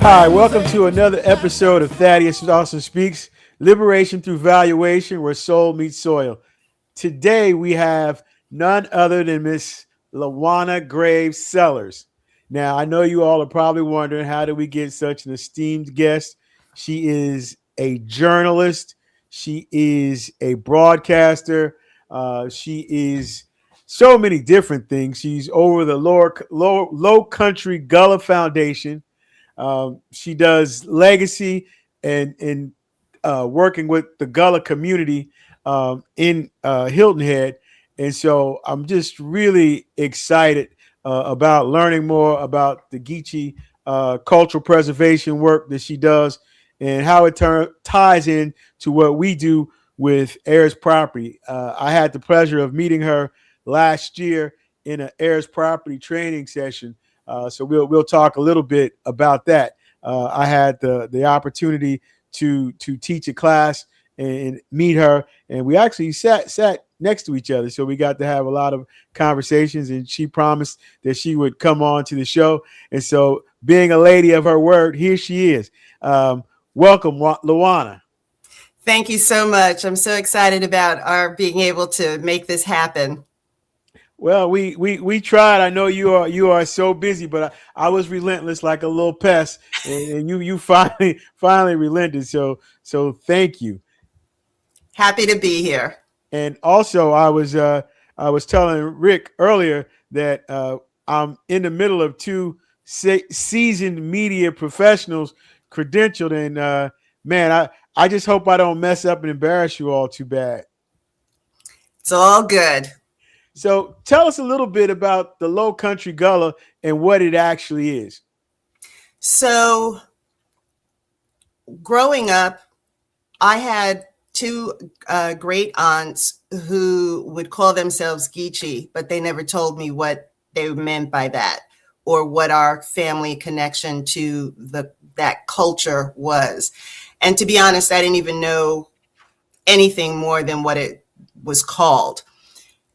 Hi, welcome to another episode of Thaddaus Dawson Speaks, Liberation Through Valuation, where soul meets soil. Today we have none other than Miss Luana Graves Sellars. Now, I know you all are probably wondering, how did we get such an esteemed guest? She is a journalist. She is a broadcaster. She is so many different things. She's over the Lowcountry Gullah Foundation. She does legacy and working with the Gullah community in Hilton Head. And so I'm just really excited about learning more about the Geechee cultural preservation work that she does and how it ties in to what we do with Heirs property. I had the pleasure of meeting her last year in an Heirs property training session. So we'll talk a little bit about that. I had the opportunity to teach a class and meet her, and we actually sat next to each other. So we got to have a lot of conversations, and she promised that she would come on to the show. And so, being a lady of her word, here she is. Welcome, Luana. Thank you so much. I'm so excited about our being able to make this happen. Well, we tried. I know you are so busy, but I was relentless like a little pest, and you finally relented. So thank you. Happy to be here. And also, I was telling Rick earlier that I'm in the middle of two seasoned media professionals credentialed, and man, I just hope I don't mess up and embarrass you all too bad. It's all good. So tell us a little bit about the Lowcountry Gullah and what it actually is. So growing up, I had two great aunts who would call themselves Geechee, but they never told me what they meant by that or what our family connection to that culture was. And to be honest, I didn't even know anything more than what it was called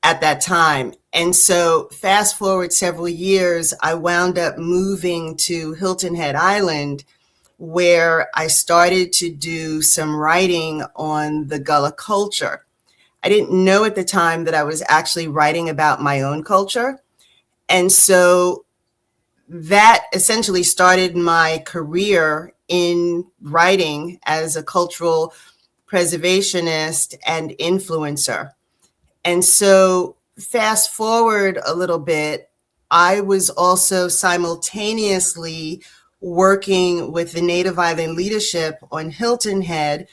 at that time. And so fast forward several years, I wound up moving to Hilton Head Island, where I started to do some writing on the Gullah culture. I didn't know at the time that I was actually writing about my own culture. And so that essentially started my career in writing as a cultural preservationist and influencer. And so fast forward a little bit, I was also simultaneously working with the Native Island leadership on Hilton Head,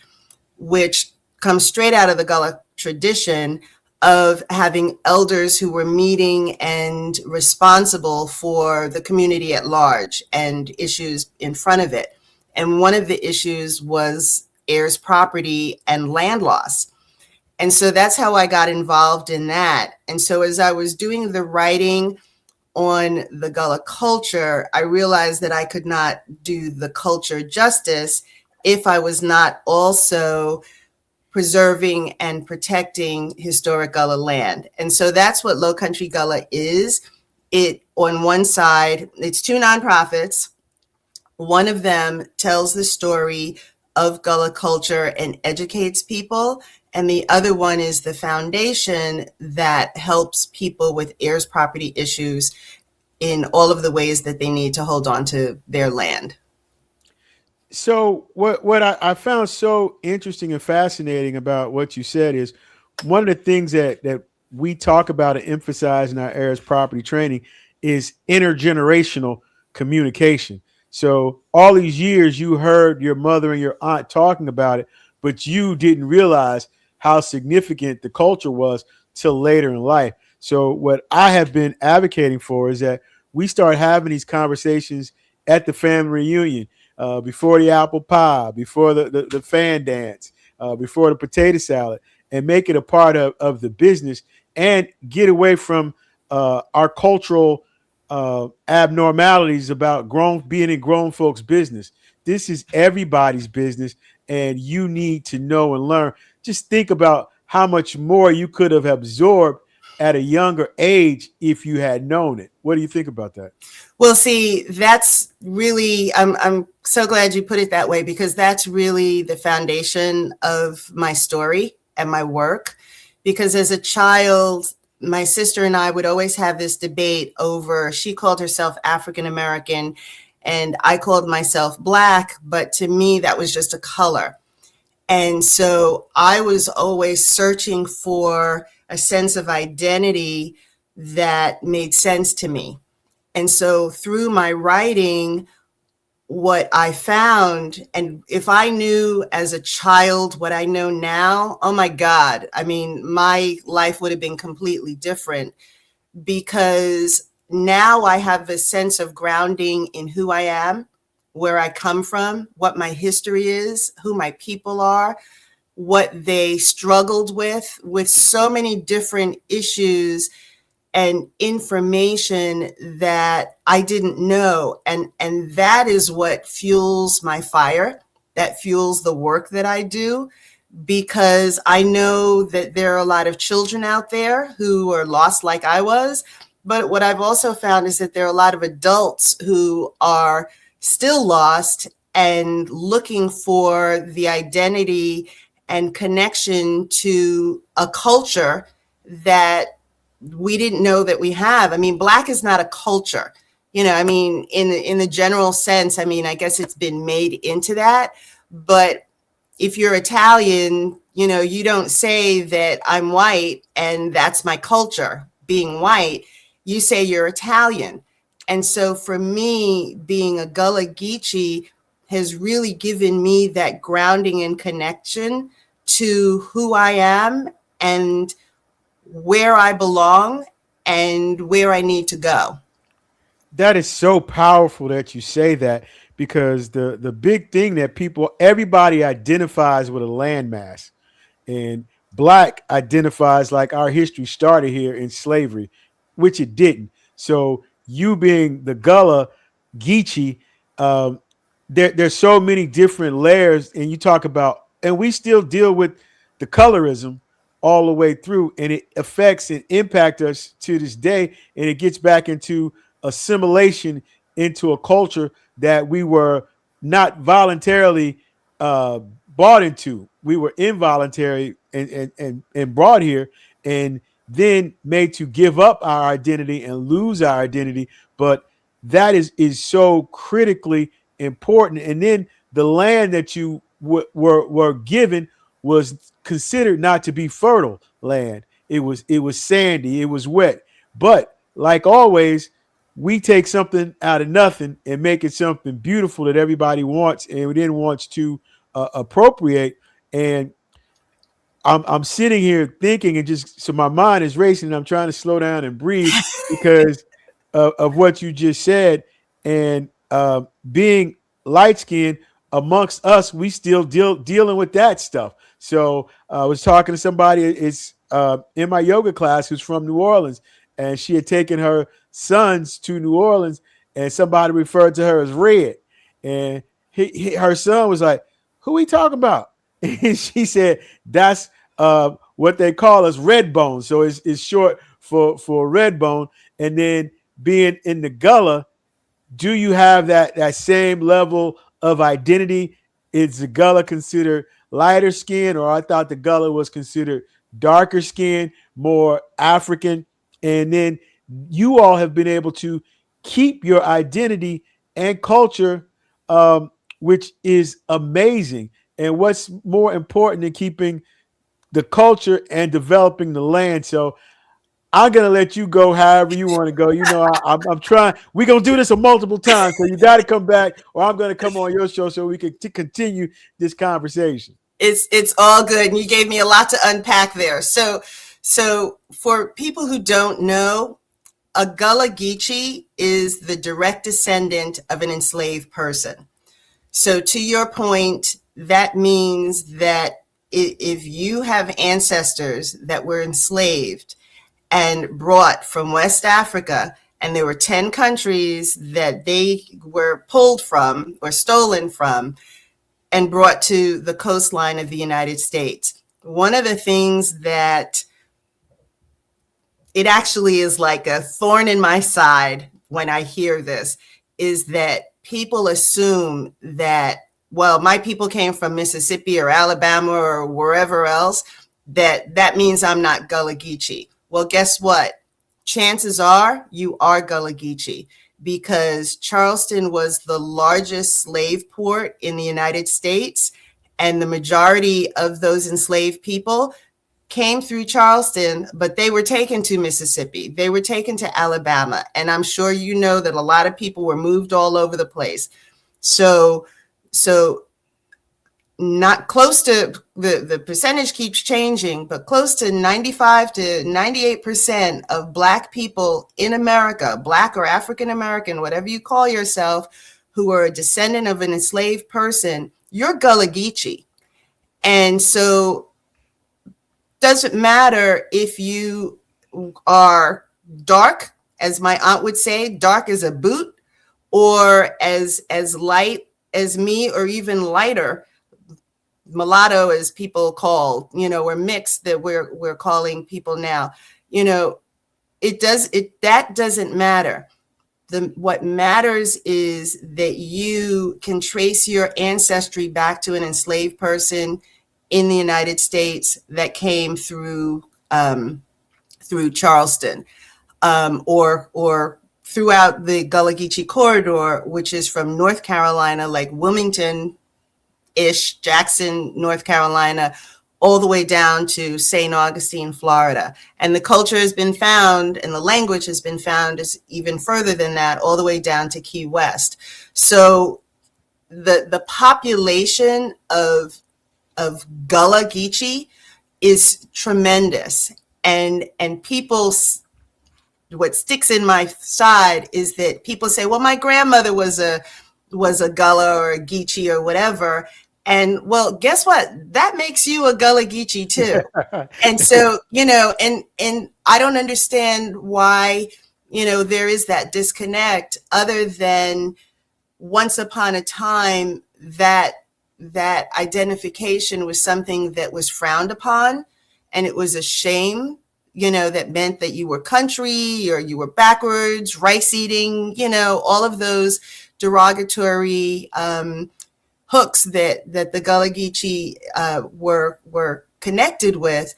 which comes straight out of the Gullah tradition of having elders who were meeting and responsible for the community at large and issues in front of it. And one of the issues was heirs property and land loss. And so that's how I got involved in that. And so as I was doing the writing on the Gullah culture, I realized that I could not do the culture justice if I was not also preserving and protecting historic Gullah land. And so that's what Lowcountry Gullah is. It, on one side, it's two nonprofits. One of them tells the story of Gullah culture and educates people. And the other one is the foundation that helps people with heirs property issues in all of the ways that they need to hold on to their land. So what I found so interesting and fascinating about what you said is one of the things that we talk about and emphasize in our heirs property training is intergenerational communication. So all these years you heard your mother and your aunt talking about it, but you didn't realize how significant the culture was till later in life. So what I have been advocating for is that we start having these conversations at the family reunion, before the apple pie, before the fan dance, before the potato salad, and make it a part of the business and get away from our cultural abnormalities about being in grown folks' business. This is everybody's business, and you need to know and learn. Just think about how much more you could have absorbed at a younger age if you had known it. What do you think about that? Well, see, that's really, I'm so glad you put it that way, because that's really the foundation of my story and my work. Because as a child, my sister and I would always have this debate over, she called herself African American and I called myself Black, but to me, that was just a color. And so I was always searching for a sense of identity that made sense to me. And so through my writing, what I found, and if I knew as a child what I know now, oh my God, I mean, my life would have been completely different, because now I have a sense of grounding in who I am, where I come from, what my history is, who my people are, what they struggled with so many different issues and information that I didn't know. And that is what fuels my fire, that fuels the work that I do, because I know that there are a lot of children out there who are lost like I was. But what I've also found is that there are a lot of adults who are still lost and looking for the identity and connection to a culture that we didn't know that we have. I mean, Black is not a culture, you know, I mean, in the general sense, I mean, I guess it's been made into that. But if you're Italian, you know, you don't say that I'm white and that's my culture, being white. You say you're Italian. And so for me, being a Gullah Geechee has really given me that grounding and connection to who I am and where I belong and where I need to go. That is so powerful that you say that, because the big thing that everybody identifies with a landmass, and Black identifies like our history started here in slavery, which it didn't. So you being the Gullah Geechee, um, there's so many different layers, and you talk about, and we still deal with the colorism all the way through, and it affects and impact us to this day, and it gets back into assimilation into a culture that we were not voluntarily uh, bought into. We were involuntary and brought here, and then made to give up our identity and lose our identity. But that is so critically important. And then the land that you were given was considered not to be fertile land. It was sandy, it was wet. But like always, we take something out of nothing and make it something beautiful that everybody wants and then wants to appropriate. And I'm sitting here thinking, and just so my mind is racing, and I'm trying to slow down and breathe because of what you just said. And being light skinned amongst us, we still dealing with that stuff. So I was talking to somebody, it's in my yoga class, who's from New Orleans, and she had taken her sons to New Orleans, and somebody referred to her as red, and her son was like, "Who we talking about?" And she said, "That's what they call us, red bone." So it's short for red bone. And then being in the Gullah, do you have that same level of identity? Is the Gullah considered lighter skin, or I thought the Gullah was considered darker skin, more African? And then you all have been able to keep your identity and culture, which is amazing. And what's more important than keeping the culture and developing the land? So I'm gonna let you go however you want to go. You know, I'm trying. We're gonna do this a multiple times, so you got to come back, or I'm gonna come on your show so we can continue this conversation. It's all good, and you gave me a lot to unpack there. So for people who don't know, a Gullah Geechee is the direct descendant of an enslaved person. So to your point, that means that if you have ancestors that were enslaved and brought from West Africa, and there were 10 countries that they were pulled from or stolen from and brought to the coastline of the United States. One of the things that it actually is like a thorn in my side when I hear this, is that people assume that, well, my people came from Mississippi or Alabama or wherever else, that means I'm not Gullah Geechee. Well, guess what? Chances are you are Gullah Geechee, because Charleston was the largest slave port in the United States, and the majority of those enslaved people came through Charleston, but they were taken to Mississippi. They were taken to Alabama. And I'm sure you know that a lot of people were moved all over the place. So not close to, the percentage keeps changing, but close to 95 to 98% of Black people in America, Black or African American, whatever you call yourself, who are a descendant of an enslaved person, you're Gullah Geechee. And so doesn't matter if you are dark, as my aunt would say, dark as a boot, or as light as me, or even lighter, mulatto, as people call, we're mixed, that we're calling people now. That doesn't matter. What matters is that you can trace your ancestry back to an enslaved person in the United States that came through Charleston, or throughout the Gullah Geechee corridor, which is from North Carolina, like Wilmington-ish, Jackson, North Carolina, all the way down to St. Augustine, Florida. And the culture has been found, and the language has been found is even further than that, all the way down to Key West. So the population of Gullah Geechee is tremendous. And people, what sticks in my side is that people say, well, my grandmother was a Gullah or a Geechee or whatever. And well, guess what? That makes you a Gullah Geechee too. And so, and I don't understand why, there is that disconnect, other than once upon a time that identification was something that was frowned upon, and it was a shame, that meant that you were country, or you were backwards, rice eating, all of those derogatory hooks that the Gullah Geechee were connected with.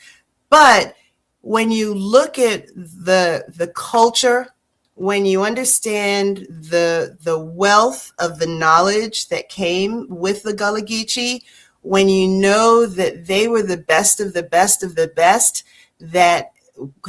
But when you look at the culture, when you understand the wealth of the knowledge that came with the Gullah Geechee, when you know that they were the best of the best of the best, that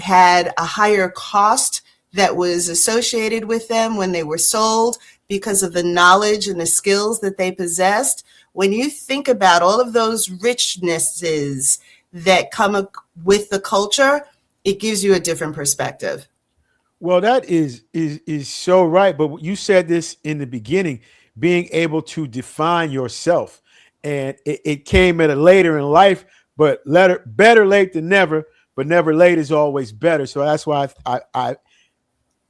had a higher cost that was associated with them when they were sold, because of the knowledge and the skills that they possessed. When you think about all of those richnesses that come with the culture, it gives you a different perspective. Well, that is so right. But you said this in the beginning, being able to define yourself, and it came at a later in life, but better late than never. But never late is always better. So that's why I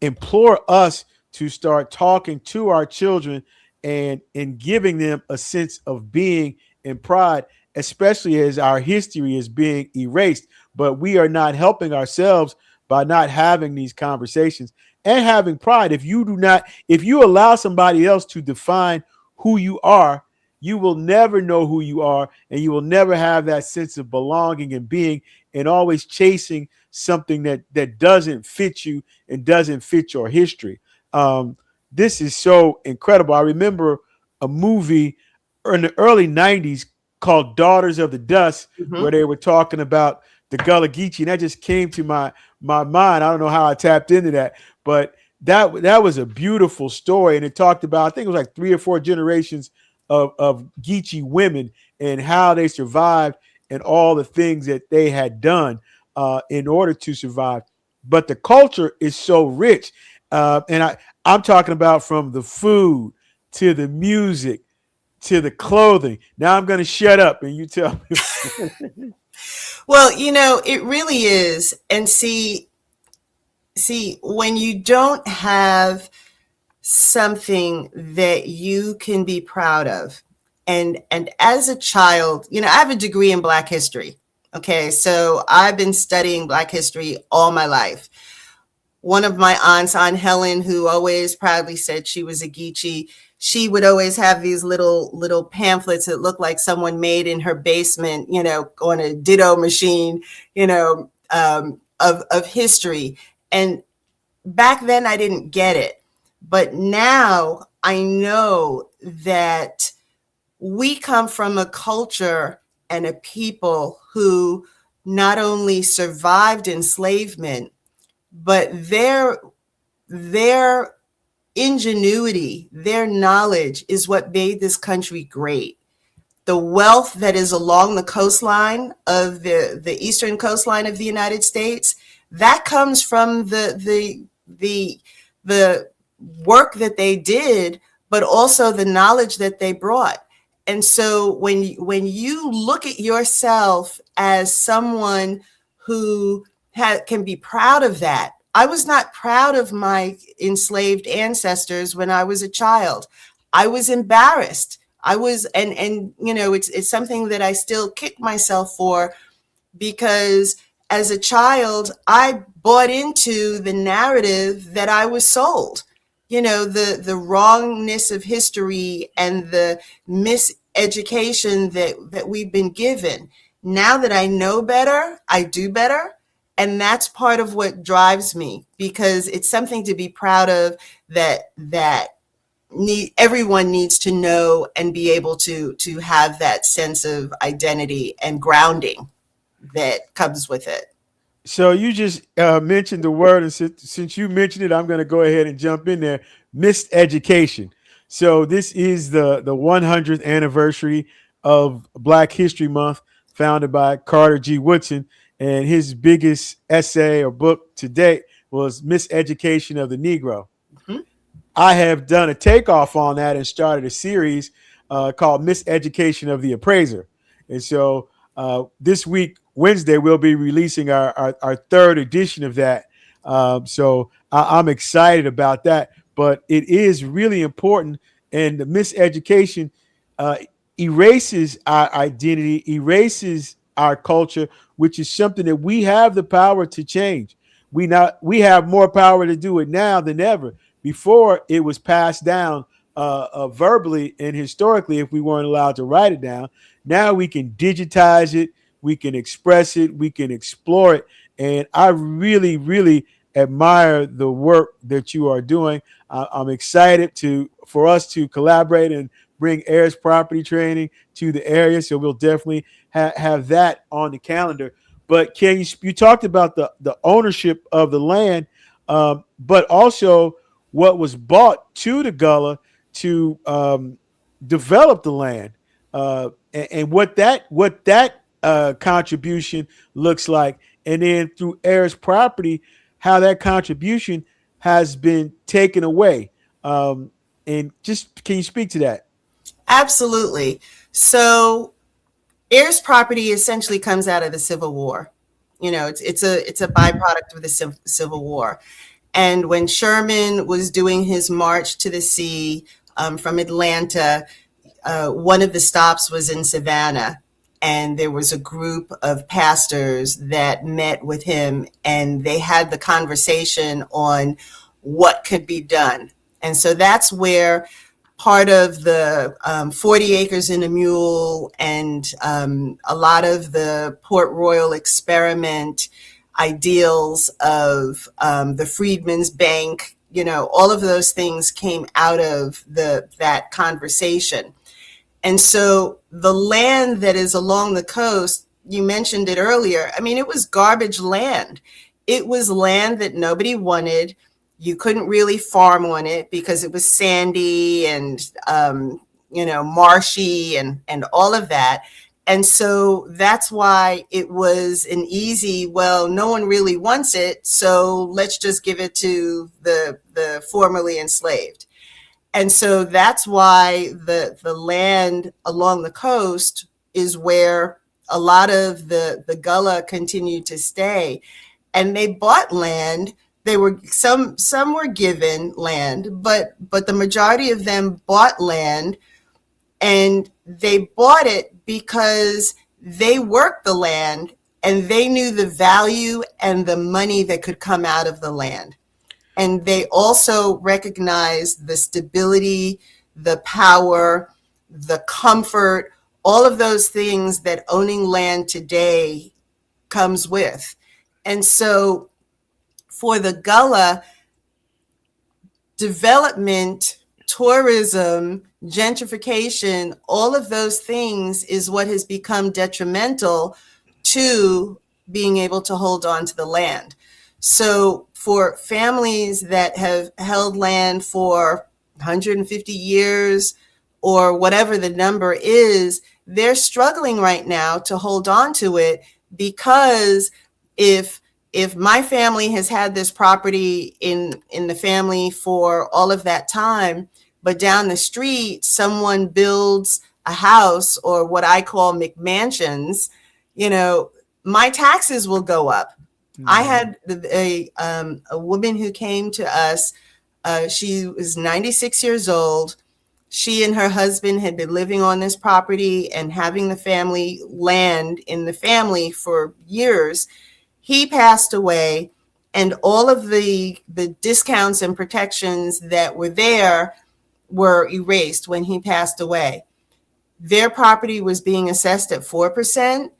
implore us to start talking to our children and giving them a sense of being and pride, especially as our history is being erased. But we are not helping ourselves by not having these conversations and having pride. If you allow somebody else to define who you are, you will never know who you are, and you will never have that sense of belonging and being, and always chasing something that doesn't fit you and doesn't fit your history. This is so incredible. I remember a movie in the early 90s called Daughters of the Dust, where they were talking about the Gullah Geechee, and that just came to my mind. I don't know how I tapped into that, but that was a beautiful story, and it talked about, I think it was like 3 or 4 generations of Geechee women and how they survived and all the things that they had done in order to survive. But the culture is so rich, and I'm talking about from the food to the music to the clothing. Now I'm going to shut up and you tell me. Well, it really is. And see, when you don't have something that you can be proud of, and as a child, I have a degree in Black history. Okay, so I've been studying Black history all my life. One of my aunts, Aunt Helen, who always proudly said she was a Geechee, she would always have these little pamphlets that looked like someone made in her basement, on a ditto machine, of history. And back then I didn't get it. But now I know that we come from a culture and a people who not only survived enslavement, but their ingenuity, their knowledge is what made this country great. The wealth that is along the coastline of the eastern coastline of the United States, that comes from the work that they did, but also the knowledge that they brought. And so when you look at yourself as someone who can be proud of that. I was not proud of my enslaved ancestors when I was a child. I was embarrassed. I was, and it's something that I still kick myself for, because as a child, I bought into the narrative that I was sold. The wrongness of history and the miseducation that we've been given. Now that I know better, I do better. And that's part of what drives me, because it's something to be proud of that everyone needs to know and be able to have that sense of identity and grounding that comes with it. So you just mentioned the word, and since you mentioned it, I'm going to go ahead and jump in there. Miseducation. So this is the 100th anniversary of Black History Month, founded by Carter G. Woodson, and his biggest essay or book to date was Miseducation of the Negro. Mm-hmm. I have done a takeoff on that and started a series called Miseducation of the Appraiser. And so this week, Wednesday, we'll be releasing our third edition of that. So I'm excited about that. But it is really important. And the miseducation erases our identity, erases our culture, which is something that we have the power to change. We have more power to do it now than ever. Before, it was passed down verbally and historically if we weren't allowed to write it down. Now we can digitize it, we can express it, we can explore it. And I really, really admire the work that you are doing. I'm excited for us to collaborate and bring Heirs property training to the area. So we'll definitely have that on the calendar. But you talked about the ownership of the land, but also what was bought to the Gullah to develop the land, and what that contribution looks like, and then through Heirs property, how that contribution has been taken away. And just can you speak to that? Absolutely. So Heirs property essentially comes out of the Civil War. It's a byproduct of the Civil War. And when Sherman was doing his march to the sea from Atlanta, one of the stops was in Savannah. And there was a group of pastors that met with him, and they had the conversation on what could be done. And so that's where part of the 40 acres and a mule and a lot of the Port Royal experiment ideals of the Freedmen's Bank, all of those things came out of that conversation. And so the land that is along the coast, you mentioned it earlier, I mean, it was garbage land. It was land that nobody wanted. You couldn't really farm on it because it was sandy and, marshy and all of that. And so that's why it was an easy, well, no one really wants it, so let's just give it to the formerly enslaved. And so that's why the land along the coast is where a lot of the Gullah continued to stay. And they bought land. They were some were given land, but the majority of them bought land, and they bought it because they worked the land and they knew the value and the money that could come out of the land. And they also recognized the stability, the power, the comfort, all of those things that owning land today comes with. And so for the Gullah, development, tourism, gentrification, all of those things is what has become detrimental to being able to hold on to the land. So for families that have held land for 150 years or whatever the number is, they're struggling right now to hold on to it, because if my family has had this property in the family for all of that time, but down the street someone builds a house, or what I call McMansions, my taxes will go up. Mm-hmm. I had a woman who came to us. She was 96 years old. She and her husband had been living on this property and having the family land in the family for years. He passed away, and all of the discounts and protections that were there were erased when he passed away. Their property was being assessed at 4%.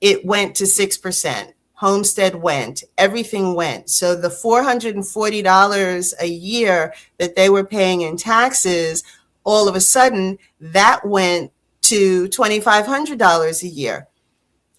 It went to 6%. Homestead went, everything went. So the $440 a year that they were paying in taxes, all of a sudden that went to $2,500 a year.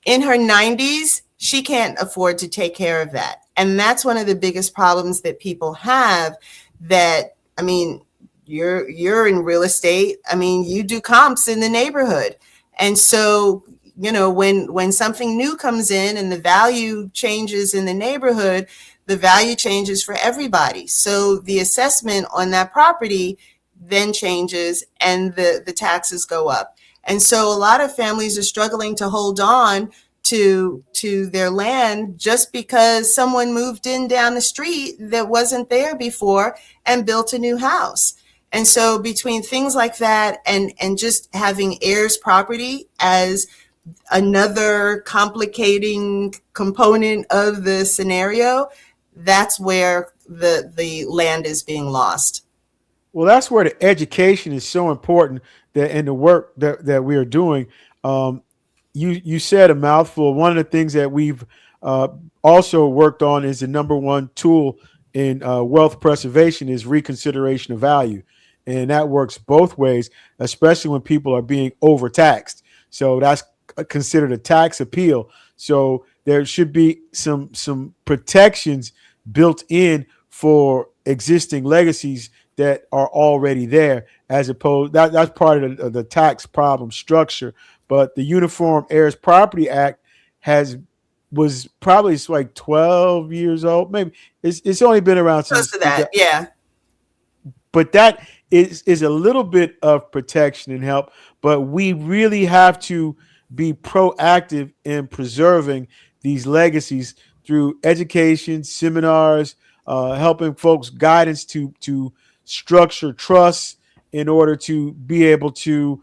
In her 90s, she can't afford to take care of that. And that's one of the biggest problems that people have. That, I mean, you're in real estate. I mean, you do comps in the neighborhood. And so, when something new comes in and the value changes in the neighborhood, the value changes for everybody. So the assessment on that property then changes and the taxes go up. And so a lot of families are struggling to hold on to their land just because someone moved in down the street that wasn't there before and built a new house. And so between things like that and just having heirs property as another complicating component of the scenario, that's where the land is being lost. Well, that's where the education is so important, that in the work that we are doing. You said a mouthful. One of the things that we've also worked on is the number one tool in wealth preservation is reconsideration of value. And that works both ways, especially when people are being overtaxed. So that's considered a tax appeal. So there should be some protections built in for existing legacies that are already there, as opposed that's part of the tax problem structure. But the Uniform Heirs Property Act was probably like 12 years old. Maybe it's only been around since since that, yeah. But that is a little bit of protection and help. But we really have to be proactive in preserving these legacies through education, seminars, helping folks guidance to structure trusts in order to be able to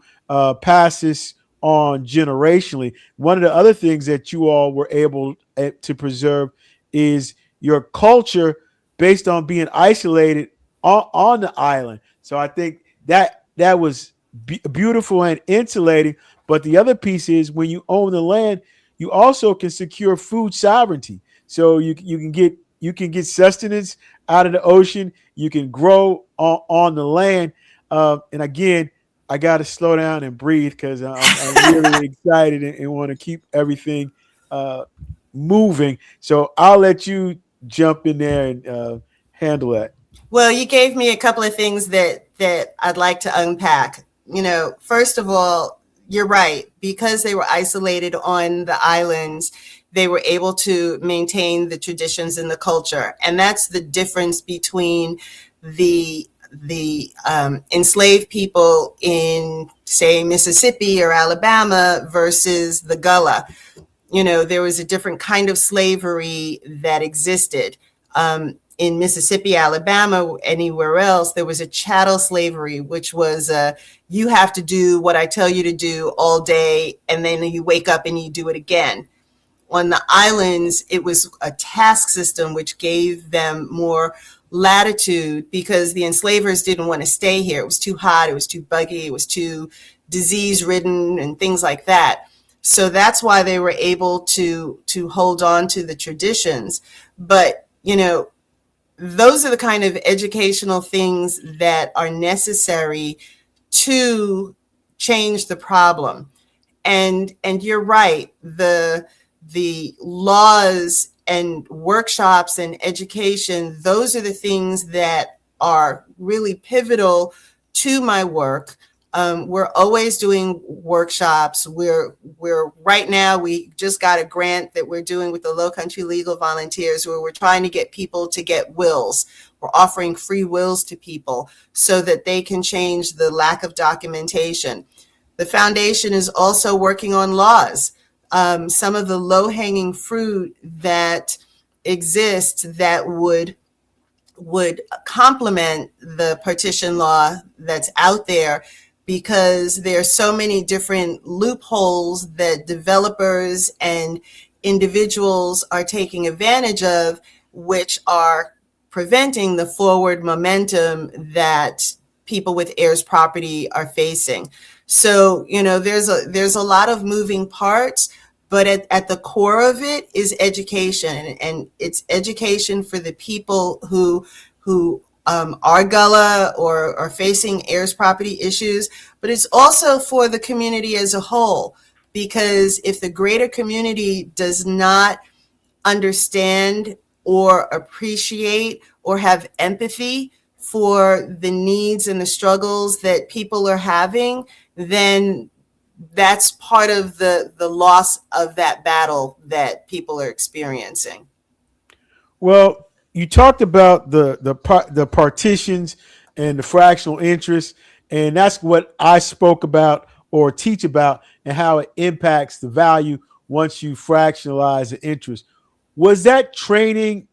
pass this on generationally. One of the other things that you all were able to preserve is your culture based on being isolated on the island. So I think that was beautiful and insulating. But the other piece is when you own the land, you also can secure food sovereignty. So you can get sustenance out of the ocean. You can grow on the land. And again, I got to slow down and breathe because I'm really excited and want to keep everything moving. So I'll let you jump in there and handle that. Well, you gave me a couple of things that I'd like to unpack. First of all, you're right. Because they were isolated on the islands, they were able to maintain the traditions and the culture. And that's the difference between the enslaved people in, say, Mississippi or Alabama versus the Gullah. There was a different kind of slavery that existed. In Mississippi, Alabama, anywhere else, there was a chattel slavery, which was you have to do what I tell you to do all day, and then you wake up and you do it again. On the islands, it was a task system which gave them more latitude because the enslavers didn't want to stay here. It was too hot, it was too buggy, it was too disease ridden and things like that. So that's why they were able to hold on to the traditions. But, you know, those are the kind of educational things that are necessary to change the problem. And you're right, the laws and workshops and education, those are the things that are really pivotal to my work. We're always doing workshops. We're right now, we just got a grant that we're doing with the Lowcountry Legal Volunteers where we're trying to get people to get wills. We're offering free wills to people so that they can change the lack of documentation. The foundation is also working on laws. Some of the low-hanging fruit that exists that would complement the partition law that's out there, because there are so many different loopholes that developers and individuals are taking advantage of, which are preventing the forward momentum that people with heirs property are facing. So, you know, there's a lot of moving parts, but at the core of it is education, and it's education for the people who are Gullah or are facing heirs property issues, but it's also for the community as a whole, because if the greater community does not understand or appreciate or have empathy for the needs and the struggles that people are having, then that's part of the loss of that battle that people are experiencing. Well, you talked about the partitions and the fractional interest, and that's what I spoke about or teach about, and how it impacts the value once you fractionalize the interest. Was that training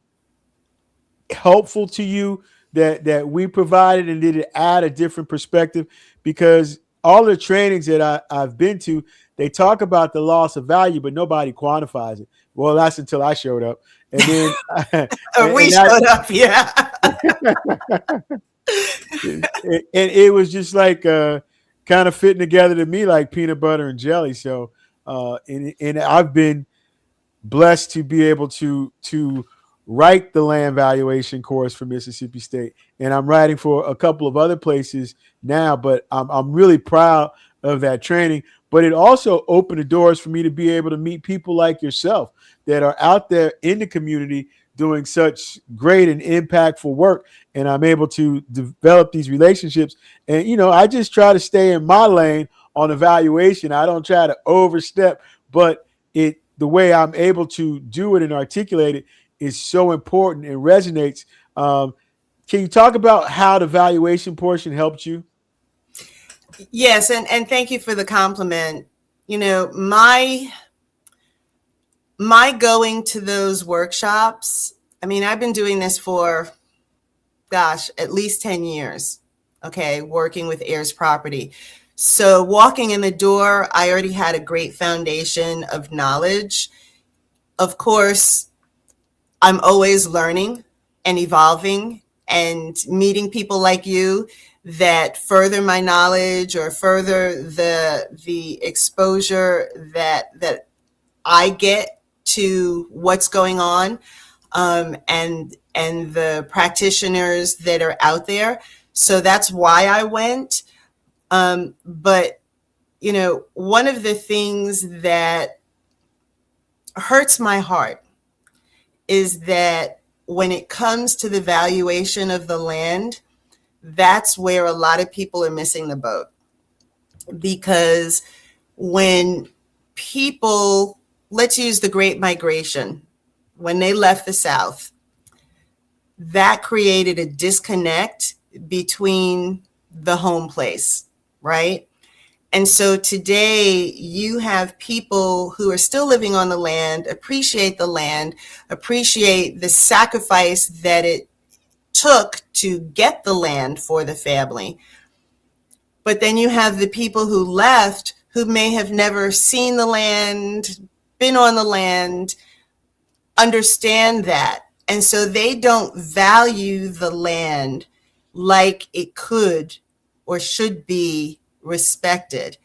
helpful to you that we provided, and did it add a different perspective? Because all the trainings that I've been to, they talk about the loss of value, but nobody quantifies it. Well, that's until I showed up, and then We showed up, yeah. and it was just like kind of fitting together to me like peanut butter and jelly. So, and I've been blessed to be able to write the land valuation course for Mississippi State, and I'm writing for a couple of other places now. But I'm really proud of that training. But it also opened the doors for me to be able to meet people like yourself that are out there in the community doing such great and impactful work. And I'm able to develop these relationships. And, you know, I just try to stay in my lane on evaluation. I don't try to overstep, but the way I'm able to do it and articulate it is so important and resonates. Can you talk about how the valuation portion helped you? Yes, and thank you for the compliment. You know, my going to those workshops, I mean, I've been doing this for, gosh, at least 10 years, okay, working with heirs property. So walking in the door, I already had a great foundation of knowledge. Of course, I'm always learning and evolving and meeting people like you that further my knowledge or further the exposure that I get to what's going on, and the practitioners that are out there. So that's why I went. But, you know, one of the things that hurts my heart is that when it comes to the valuation of the land, that's where a lot of people are missing the boat. Because when people, let's use the Great Migration, when they left the South, that created a disconnect between the home place, right? And so today you have people who are still living on the land, appreciate the land, appreciate the sacrifice that it took to get the land for the family. But then you have the people who left who may have never seen the land, been on the land understand that. And so they don't value the land like it could or should be respected.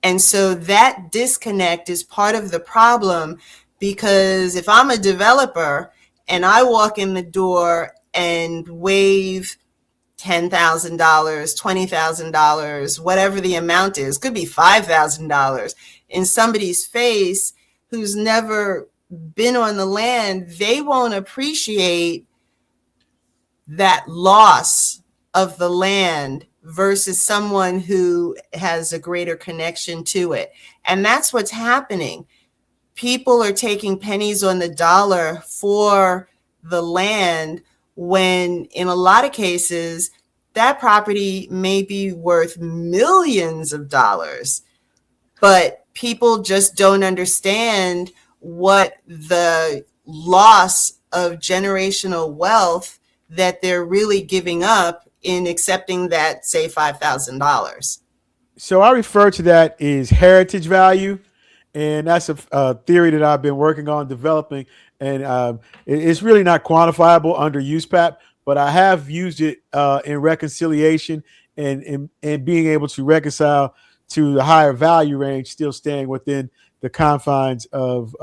And so that disconnect is part of the problem, because if I'm a developer and I walk in the door and wave $10,000, $20,000, whatever the amount is, could be $5,000 in somebody's face who's never been on the land, they won't appreciate that loss of the land versus someone who has a greater connection to it. And that's what's happening. People are taking pennies on the dollar for the land, when in a lot of cases, that property may be worth millions of dollars, but people just don't understand what the loss of generational wealth that they're really giving up in accepting that, say, $5,000. So I refer to that as heritage value, and that's a theory that I've been working on developing, and it's really not quantifiable under USPAP, but I have used it in reconciliation and being able to reconcile to the higher value range, still staying within the confines of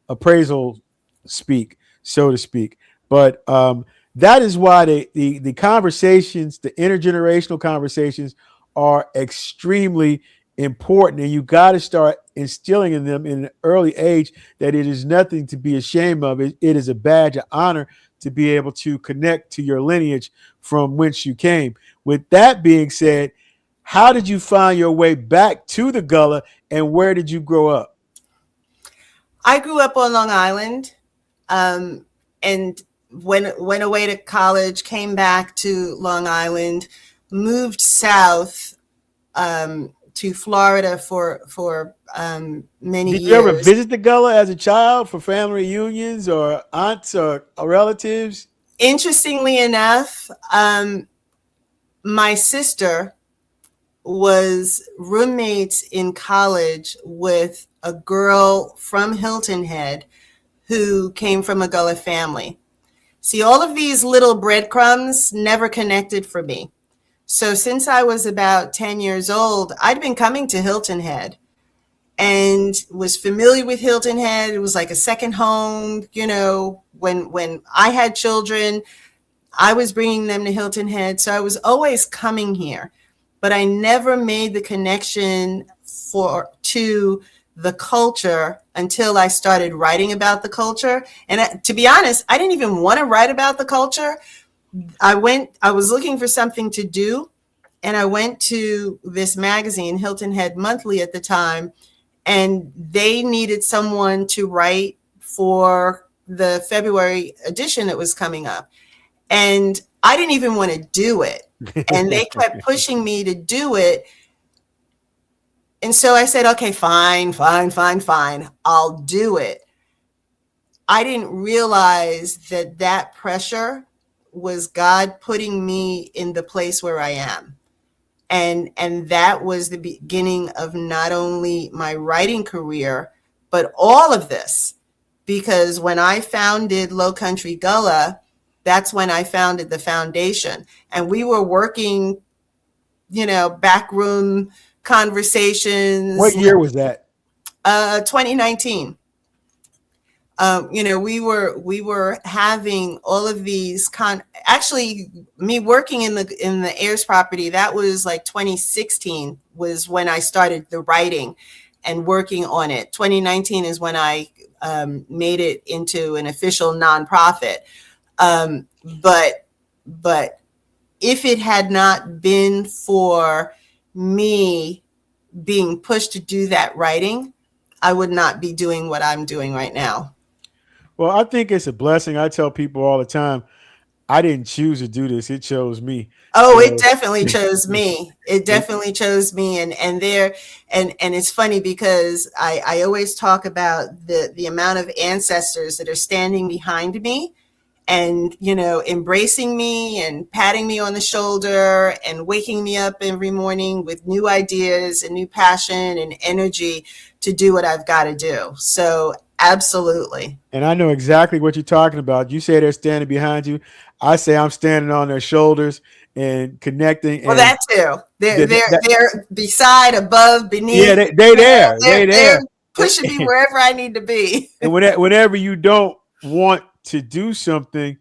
appraisal speak, so to speak. But that is why the conversations, the intergenerational conversations, are extremely important, and you got to start instilling in them in an early age that it is nothing to be ashamed of. It is a badge of honor to be able to connect to your lineage from whence you came. With that being said, how did you find your way back to the Gullah, and where did you grow up? I grew up on Long Island, and went away to college, came back to Long Island, moved south to Florida for many years. Did you ever visit the Gullah as a child for family reunions or aunts or relatives? Interestingly enough, my sister was roommates in college with a girl from Hilton Head who came from a Gullah family. See, all of these little breadcrumbs never connected for me. So since I was about 10 years old, I'd been coming to Hilton Head and was familiar with Hilton Head. It was like a second home. You know, when I had children, I was bringing them to Hilton Head. So I was always coming here, but I never made the connection to the culture until I started writing about the culture. And to be honest, I didn't even want to write about the culture. I was looking for something to do, and I went to this magazine, Hilton Head Monthly at the time, and they needed someone to write for the February edition that was coming up. And I didn't even want to do it. And they kept pushing me to do it. And so I said, okay, fine. I'll do it. I didn't realize that pressure was God putting me in the place where I am. And that was the beginning of not only my writing career, but all of this. Because when I founded Lowcountry Gullah, that's when I founded the foundation. And we were working, backroom conversations. What year was that? 2019. We were having all of these actually me working in the Heirs property. That was like 2016 was when I started the writing and working on it. 2019 is when I made it into an official nonprofit. But if it had not been for me being pushed to do that writing, I would not be doing what I'm doing right now. Well, I think it's a blessing. I tell people all the time, I didn't choose to do this. It chose me. Oh, it definitely chose me. It definitely chose me. And it's funny because I always talk about the amount of ancestors that are standing behind me and, embracing me and patting me on the shoulder and waking me up every morning with new ideas and new passion and energy to do what I've got to do. So Absolutely. And I know exactly what you're talking about. You say they're standing behind you. I say I'm standing on their shoulders and connecting. Well, And that too. They're that, they're that, they're beside, above, yeah, beneath. they there, they They're there. pushing me wherever I need to be. And whenever you don't want to do something,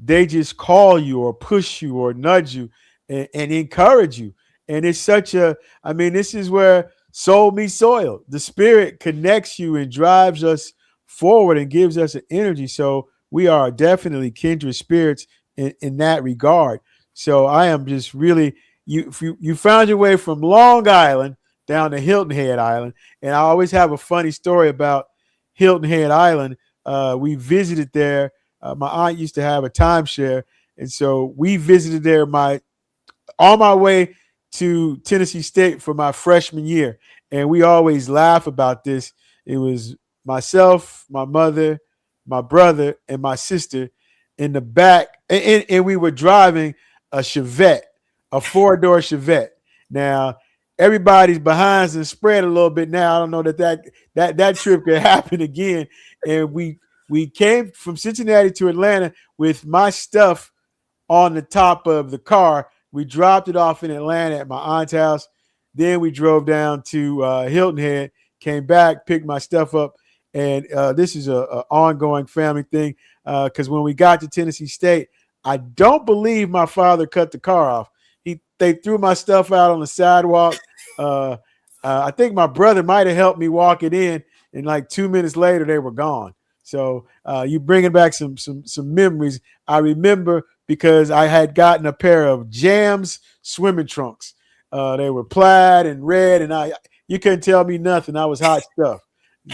they just call you or push you or nudge you and encourage you. And it's such a, I mean, this is where soul meets soil. The spirit connects you and drives us forward and gives us an energy. So we are definitely kindred spirits in that regard. So I am just really, you found your way from Long Island down to Hilton Head Island. And I always have a funny story about Hilton Head Island. We visited there. My aunt used to have a timeshare, and so we visited there on my way to Tennessee State for my freshman year, and we always laugh about this. It was myself, my mother, my brother, and my sister in the back, and we were driving a Chevette, a four-door Chevette. Now everybody's behinds and spread a little bit now. I don't know that trip could happen again, and we came from Cincinnati to Atlanta with my stuff on the top of the car. We dropped it off in Atlanta at my aunt's house. Then we drove down to Hilton Head, came back, picked my stuff up. And this is a ongoing family thing because when we got to Tennessee State, I don't believe my father cut the car off. They threw my stuff out on the sidewalk. I think my brother might have helped me walk it in, and like 2 minutes later, they were gone. So you bringing back some memories. I remember because I had gotten a pair of Jams swimming trunks. They were plaid and red, and you couldn't tell me nothing. I was hot stuff.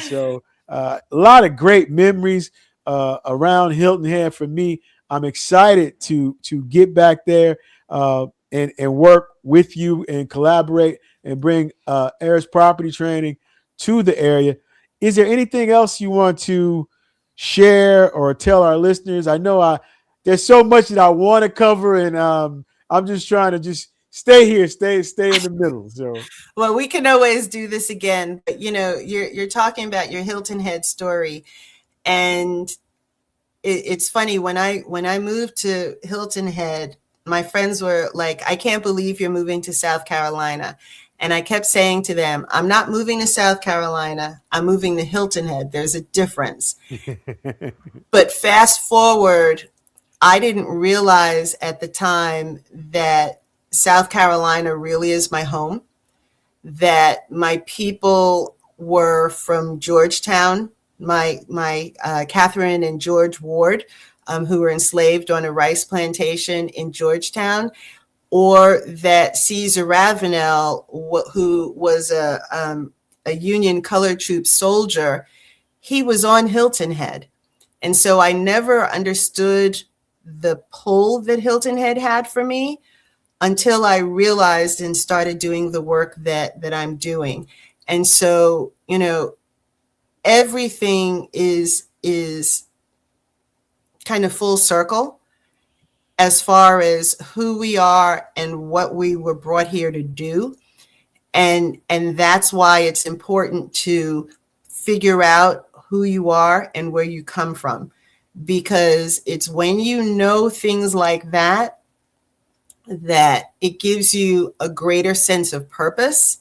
So a lot of great memories around Hilton Head for me. I'm excited to get back there and work with you and collaborate and bring Heirs property training to the area. Is there anything else you want to share or tell our listeners? I know there's so much that I want to cover, and I'm just trying to just stay here, stay in the middle. So, well, we can always do this again. But you're talking about your Hilton Head story, and it's funny when I moved to Hilton Head, my friends were like, "I can't believe you're moving to South Carolina." And I kept saying to them, I'm not moving to South Carolina. I'm moving to Hilton Head. There's a difference. But fast forward, I didn't realize at the time that South Carolina really is my home, that my people were from Georgetown, my Catherine and George Ward, who were enslaved on a rice plantation in Georgetown, or that Caesar Ravenel, who was a Union colored troop soldier, he was on Hilton Head. And so I never understood the pull that Hilton Head had for me until I realized and started doing the work that I'm doing. And so, everything is kind of full circle as far as who we are and what we were brought here to do. And that's why it's important to figure out who you are and where you come from, because it's when you know things like that it gives you a greater sense of purpose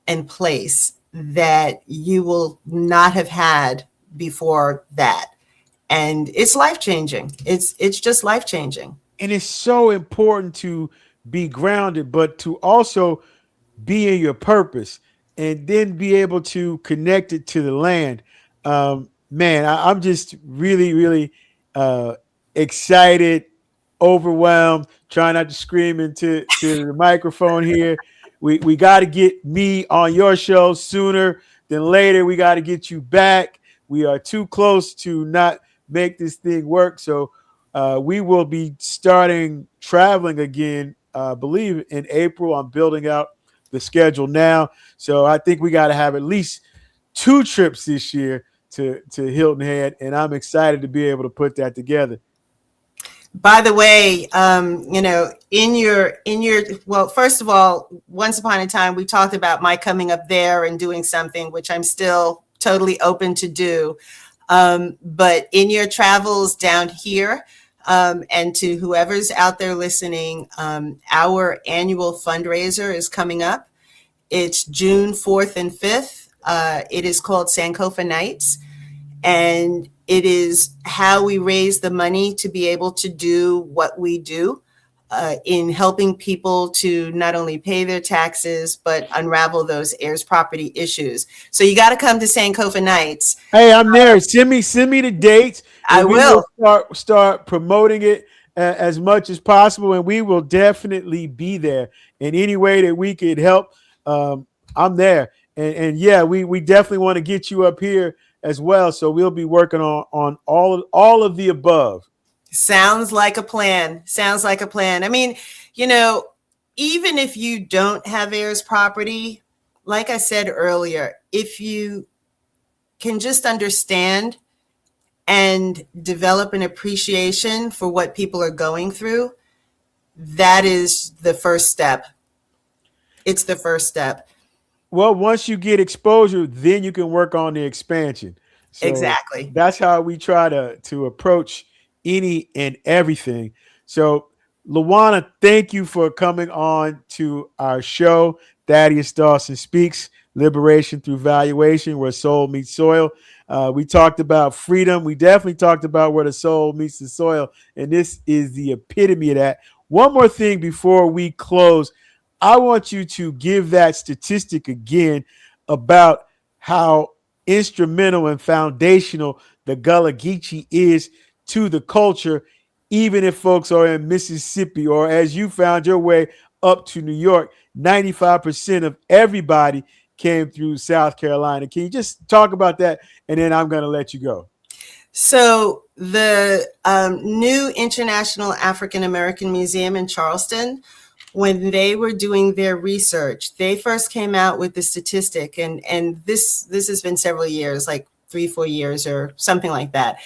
and place that you will not have had before that. And it's life-changing. It's just life-changing. And it's so important to be grounded, but to also be in your purpose and then be able to connect it to the land. Man, I'm just really, really excited, overwhelmed, trying not to scream into the microphone here. We got to get me on your show sooner than later. We got to get you back. We are too close to not make this thing work. So we will be starting traveling again, I believe in April. I'm building out the schedule now. So I think we got to have at least 2 trips this year to Hilton Head. And I'm excited to be able to put that together. By the way, well, first of all, once upon a time, we talked about my coming up there and doing something, which I'm still totally open to do. But in your travels down here, and to whoever's out there listening, our annual fundraiser is coming up. It's June 4th and 5th. It is called Sankofa Nights, and it is how we raise the money to be able to do what we do in helping people to not only pay their taxes, but unravel those heirs property issues. So you got to come to Sankofa Nights. Hey, I'm there. Send me the dates, I and we will. will start promoting it as much as possible, and we will definitely be there in any way that we could help. I'm there, and yeah, we definitely want to get you up here as well. So we'll be working on all of the above. Sounds like a plan. Sounds like a plan. I mean, even if you don't have heirs property, like I said earlier, if you can just understand and develop an appreciation for what people are going through, that is the first step. It's the first step. Well, once you get exposure, then you can work on the expansion. So Exactly. that's how we try to approach any and everything. So, Luana, thank you for coming on to our show. Thaddaus Dawson Speaks, Liberation Through Valuation, where soul meets soil. We talked about freedom. We definitely talked about where the soul meets the soil. And this is the epitome of that. One more thing before we close. I want you to give that statistic again about how instrumental and foundational the Gullah Geechee is to the culture, even if folks are in Mississippi or as you found your way up to New York. 95% of everybody came through South Carolina. Can you just talk about that? And then I'm going to let you go. So the new International African American Museum in Charleston, when they were doing their research, they first came out with the statistic, and this has been several years, like 3-4 years or something like that.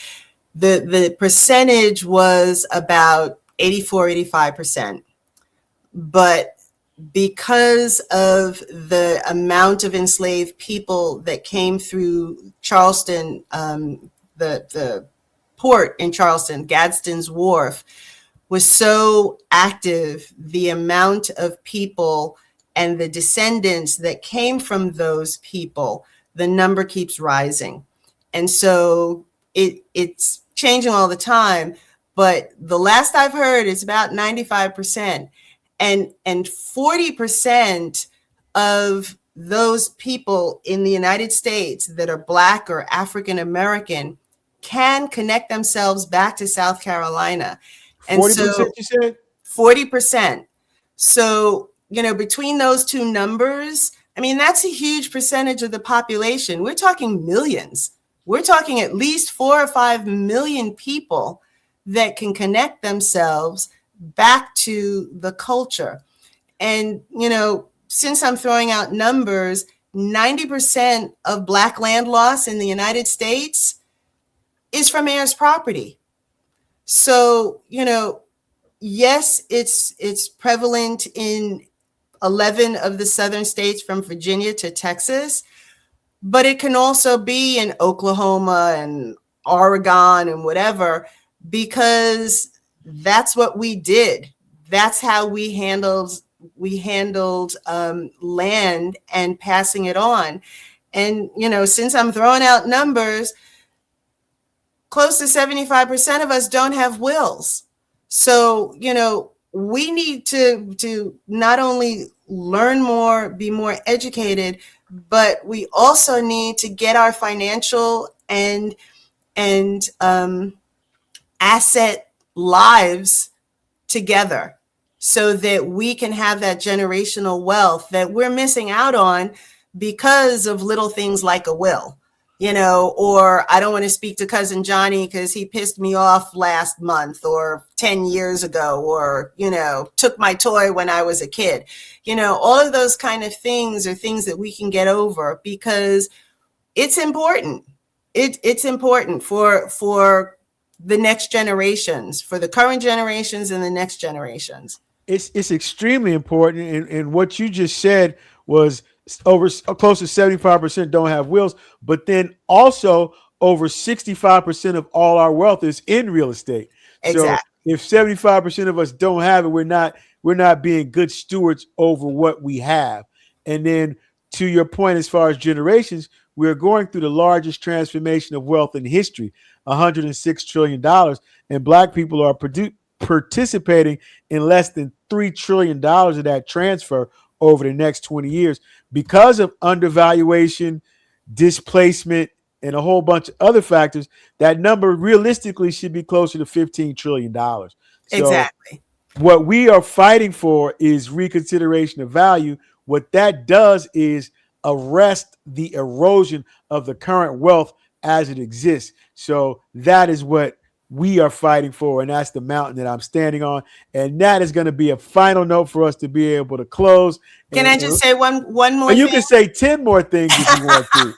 The percentage was about 84-85%. But because of the amount of enslaved people that came through Charleston, the port in Charleston, Gadsden's Wharf, was so active, the amount of people and the descendants that came from those people, the number keeps rising. And so it's changing all the time. But the last I've heard is about 95%. And 40% of those people in the United States that are Black or African American can connect themselves back to South Carolina. And 40%, so you said? 40%. So, between those two numbers, I mean, that's a huge percentage of the population. We're talking millions. We're talking at least 4 or 5 million people that can connect themselves back to the culture. And, since I'm throwing out numbers, 90% of Black land loss in the United States is from heirs property. So, yes, it's prevalent in 11 of the southern states from Virginia to Texas, but it can also be in Oklahoma and Oregon and whatever, because that's what we did. That's how we handled land and passing it on. And, since I'm throwing out numbers, close to 75% of us don't have wills. So, we need to not only learn more, be more educated, but we also need to get our financial and asset lives together so that we can have that generational wealth that we're missing out on because of little things like a will. Or I don't want to speak to cousin Johnny because he pissed me off last month or 10 years ago, or, took my toy when I was a kid. All of those kind of things are things that we can get over because it's important. It's important for the next generations, for the current generations and the next generations. It's extremely important. And what you just said was over close to 75% don't have wills, but then also over 65% of all our wealth is in real estate. So Exactly. if 75% of us don't have it, we're not being good stewards over what we have. And then to your point, as far as generations, we're going through the largest transformation of wealth in history, $106 trillion, and Black people are participating in less than $3 trillion of that transfer over the next 20 years because of undervaluation, displacement, and a whole bunch of other factors. That number realistically should be closer to $15 trillion. So Exactly. what we are fighting for is reconsideration of value. What that does is arrest the erosion of the current wealth as it exists. So that is what we are fighting for, and that's the mountain that I'm standing on. And that is going to be a final note for us to be able to close. Can I just say one more you thing? can say 10 more things if you want to.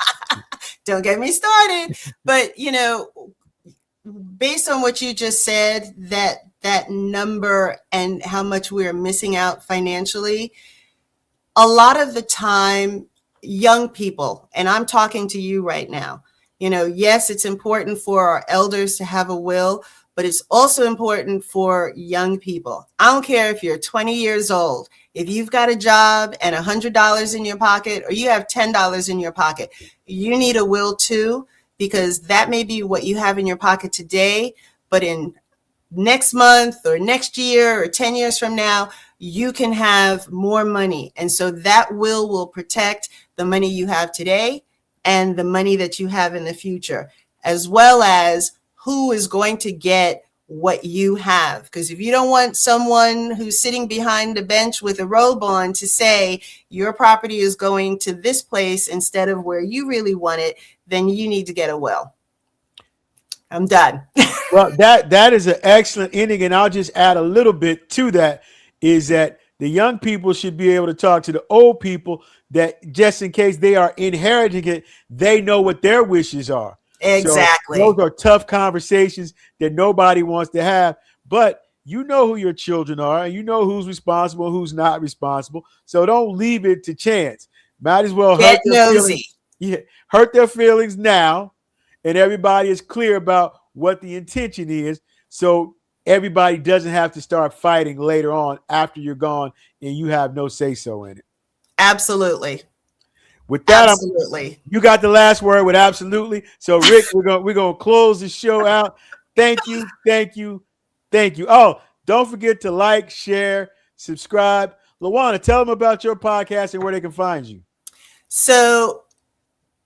Don't get me started. But, based on what you just said, that number and how much we're missing out financially, a lot of the time, young people, and I'm talking to you right now, yes, it's important for our elders to have a will, but it's also important for young people. I don't care if you're 20 years old. If you've got a job and $100 in your pocket, or you have $10 in your pocket, you need a will too, because that may be what you have in your pocket today, but in next month or next year or 10 years from now, you can have more money. And so that will protect the money you have today and the money that you have in the future, as well as who is going to get what you have. Because if you don't want someone who's sitting behind the bench with a robe on to say your property is going to this place instead of where you really want it, then you need to get a will. I'm done. Well, that is an excellent ending, and I'll just add a little bit to that, is that the young people should be able to talk to the old people, that just in case they are inheriting it, they know what their wishes are. Exactly. So those are tough conversations that nobody wants to have, but you know who your children are, and you know who's responsible, who's not responsible. So don't leave it to chance. Might as well Get nosy. Hurt their feelings now, and everybody is clear about what the intention is, so everybody doesn't have to start fighting later on after you're gone and you have no say-so in it. Absolutely. With that, absolutely. You got the last word with absolutely. So Rick, we're gonna close the show out. Thank you. Oh, don't forget to like, share, subscribe. Luana, tell them about your podcast and where they can find you. So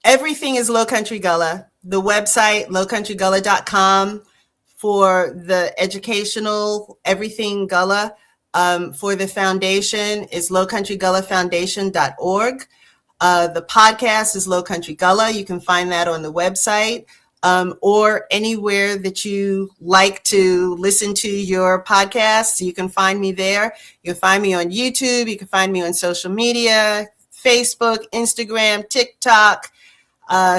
everything is Lowcountry Gullah. The website, lowcountrygullah.com, for the educational, everything Gullah. For the foundation is lowcountrygullahfoundation.org. The podcast is Lowcountry Gullah. You can find that on the website, or anywhere that you like to listen to your podcasts. You can find me there. You can find me on YouTube. You can find me on social media, Facebook, Instagram, TikTok,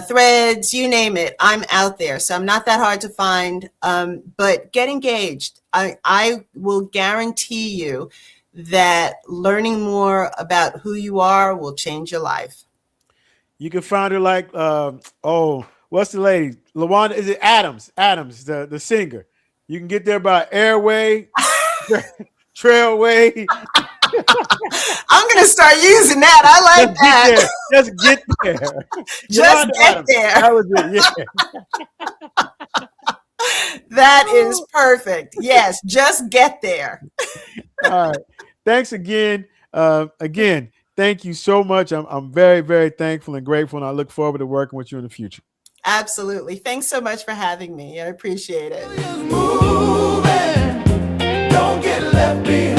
Threads, you name it. I'm out there. So I'm not that hard to find, but get engaged. I will guarantee you that learning more about who you are will change your life. You can find her like, what's the lady? Luana, is it Adams? Adams, the singer. You can get there by Airway, Trailway. I'm going to start using that. I like that. Just get there. Just get there. That was it, yeah. That is perfect. Yes, just get there. All right. Thanks again. Thank you so much. I'm very, very thankful and grateful, and I look forward to working with you in the future. Absolutely. Thanks so much for having me. I appreciate it. Moving, don't get left behind.